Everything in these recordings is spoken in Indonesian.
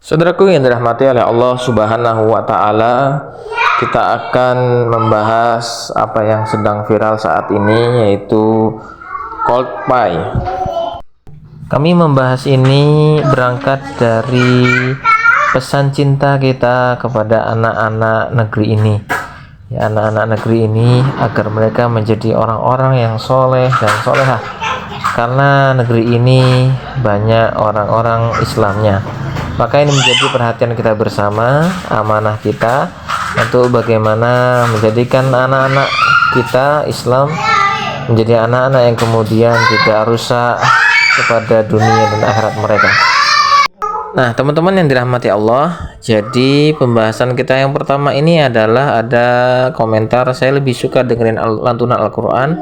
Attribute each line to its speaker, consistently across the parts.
Speaker 1: Saudaraku yang dirahmati oleh Allah Subhanahu wa taala, kita akan membahas apa yang sedang viral saat ini, yaitu Coldplay. Kami membahas ini berangkat dari pesan cinta kita kepada anak-anak negeri ini. Ya, anak-anak negeri ini agar mereka menjadi orang-orang yang soleh dan solehah, karena negeri ini banyak orang-orang Islamnya. Maka ini menjadi perhatian kita bersama, amanah kita untuk bagaimana menjadikan anak-anak kita Islam menjadi anak-anak yang kemudian tidak rusak kepada dunia dan akhirat mereka. Nah, teman-teman yang dirahmati Allah, jadi pembahasan kita yang pertama ini adalah ada komentar, saya lebih suka dengerin lantunan Al-Quran,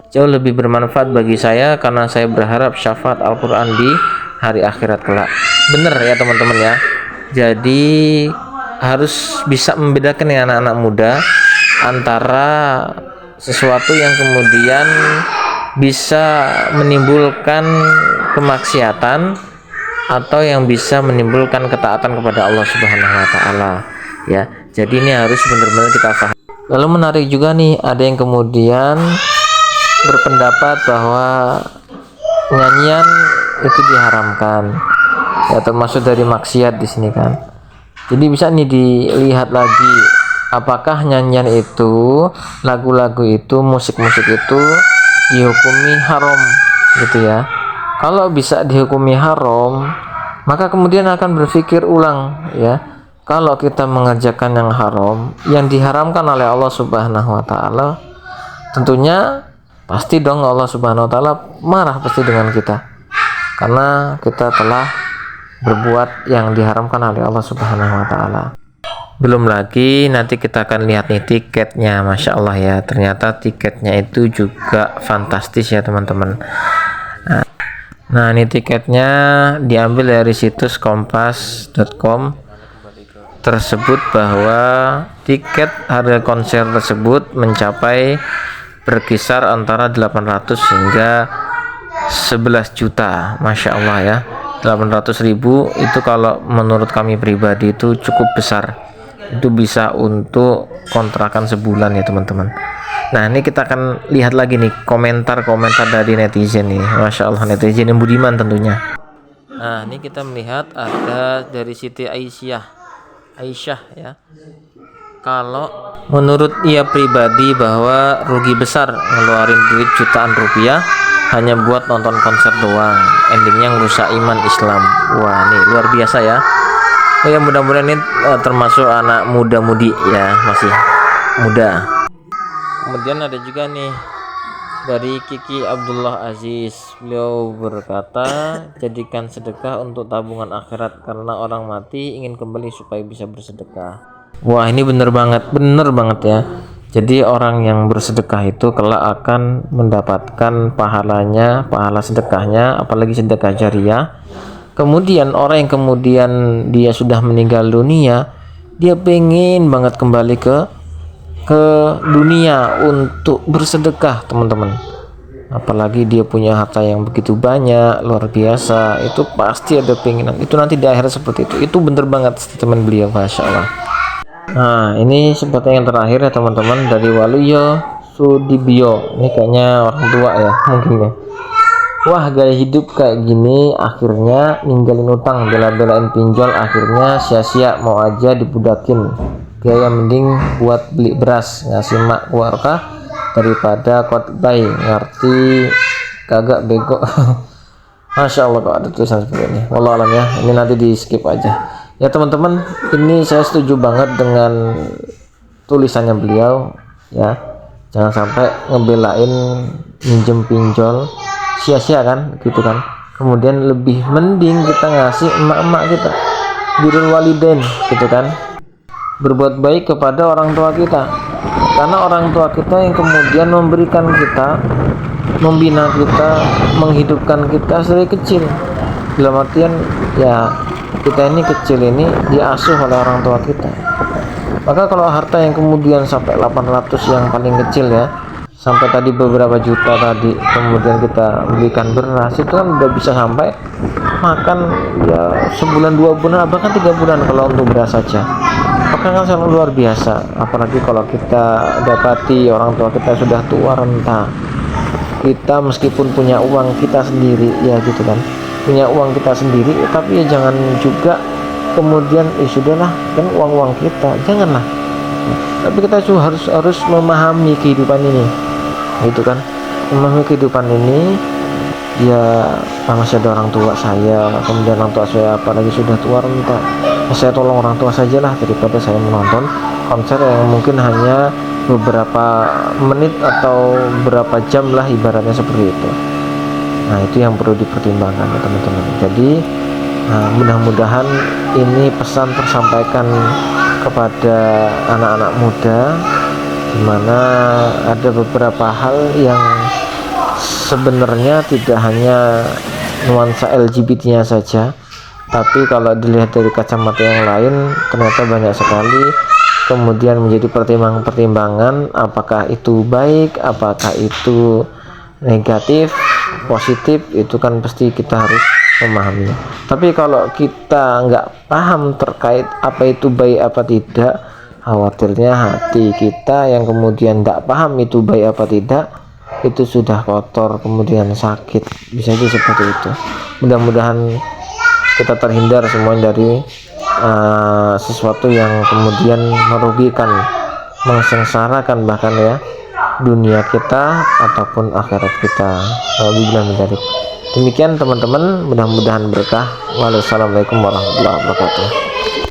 Speaker 1: jauh lebih bermanfaat bagi saya karena saya berharap syafaat Al-Quran di hari akhirat kelak. Bener ya teman-teman ya, jadi harus bisa membedakan ya anak-anak muda antara sesuatu yang kemudian bisa menimbulkan kemaksiatan atau yang bisa menimbulkan ketaatan kepada Allah Subhanahu wa taala ya. Jadi ini harus benar-benar kita paham. Lalu menarik juga nih, ada yang kemudian berpendapat bahwa nyanyian itu diharamkan ya, termasuk dari maksiat di sini kan. Jadi bisa nih dilihat lagi, apakah nyanyian itu, lagu-lagu itu, musik-musik itu dihukumi haram gitu ya. Kalau bisa dihukumi haram, maka kemudian akan berpikir ulang ya. Kalau kita mengerjakan yang haram, yang diharamkan oleh Allah Subhanahu wa taala, tentunya pasti dong Allah Subhanahu wa taala marah pasti dengan kita, karena kita telah berbuat yang diharamkan oleh Allah Subhanahu wa taala. Belum lagi nanti kita akan lihat nih tiketnya, Masya Allah ya, ternyata tiketnya itu juga fantastis ya teman-teman. Nah ini tiketnya diambil dari situs kompas.com, tersebut bahwa tiket harga konser tersebut mencapai berkisar antara 800 hingga 11 juta. Masya Allah ya, 800.000 itu kalau menurut kami pribadi itu cukup besar, itu bisa untuk kontrakan sebulan ya teman-teman. Nah ini kita akan lihat lagi nih komentar-komentar dari netizen nih. Masya Allah, netizen yang budiman tentunya. Nah ini kita melihat ada dari Siti Aisyah ya, kalau menurut ia pribadi bahwa rugi besar ngeluarin duit jutaan rupiah hanya buat nonton konser doang, endingnya ngerusak iman Islam. Wah nih luar biasa ya. Oh ya, mudah-mudahan ini termasuk anak muda-mudi ya, masih muda. Kemudian ada juga nih dari Kiki Abdullah Aziz, beliau berkata, jadikan sedekah untuk tabungan akhirat karena orang mati ingin kembali supaya bisa bersedekah. Wah ini bener banget ya. Jadi orang yang bersedekah itu kelak akan mendapatkan pahalanya, pahala sedekahnya, apalagi sedekah jariah. Kemudian orang yang kemudian dia sudah meninggal dunia, dia pengen banget kembali ke dunia untuk bersedekah teman-teman. Apalagi dia punya harta yang begitu banyak, luar biasa, itu pasti ada pengenan itu nanti di akhir seperti itu bener banget statement beliau, Masya Allah. Nah ini seperti yang terakhir ya teman-teman, dari Waluyo Sudibyo, ini kayaknya orang tua ya mungkin ya. Wah gaya hidup kayak gini, akhirnya ninggalin utang, bela-belain pinjol, akhirnya sia-sia, mau aja dibudakin. Gaya mending buat beli beras, ngasih mak keluarga daripada khotbah, ngerti kagak bego. Masya Allah kok ada tulisan seperti ini. Wallah alam ya, ini nanti di skip aja ya teman-teman. Ini saya setuju banget dengan tulisannya beliau ya, jangan sampai ngebelain minjem pinjol sia-sia kan gitu kan. Kemudian lebih mending kita ngasih emak-emak kita, birrul walidain gitu kan, berbuat baik kepada orang tua kita, karena orang tua kita yang kemudian memberikan kita, membina kita, menghidupkan kita dari kecil. Dalam artian ya kita ini kecil ini diasuh oleh orang tua kita. Maka kalau harta yang kemudian sampai 800 yang paling kecil ya, sampai tadi beberapa juta tadi, kemudian kita belikan beras, itu kan udah bisa sampai makan ya sebulan 2 bulan bahkan 3 bulan kalau untuk beras saja. Maka kan sangat luar biasa, apalagi kalau kita dapati orang tua kita sudah tua renta. Kita meskipun punya uang kita sendiri ya gitu kan, punya uang kita sendiri, tapi ya jangan juga kemudian sudahlah kan uang kita, janganlah. Tapi kita juga harus memahami kehidupan ini, gitu kan, memahami kehidupan ini. Ya masih ada orang tua saya, kemudian orang tua saya apalagi sudah tua renta, saya tolong orang tua sajalah daripada saya menonton konser yang mungkin hanya beberapa menit atau berapa jam lah, ibaratnya seperti itu. Nah itu yang perlu dipertimbangkan ya teman-teman. Jadi mudah-mudahan ini pesan tersampaikan kepada anak-anak muda, dimana ada beberapa hal yang sebenarnya tidak hanya nuansa LGBT-nya saja, tapi kalau dilihat dari kacamata yang lain ternyata banyak sekali kemudian menjadi pertimbangan-pertimbangan, apakah itu baik, apakah itu negatif, positif, itu kan pasti kita harus memahami. Tapi kalau kita nggak paham terkait apa itu baik apa tidak, khawatirnya hati kita yang kemudian tidak paham itu baik apa tidak, itu sudah kotor kemudian sakit, bisa jadi seperti itu. Mudah-mudahan kita terhindar semuanya dari sesuatu yang kemudian merugikan, mengsengsarakan bahkan ya dunia kita ataupun akhirat kita. Demikian teman-teman, mudah-mudahan berkah. Wassalamualaikum warahmatullahi wabarakatuh.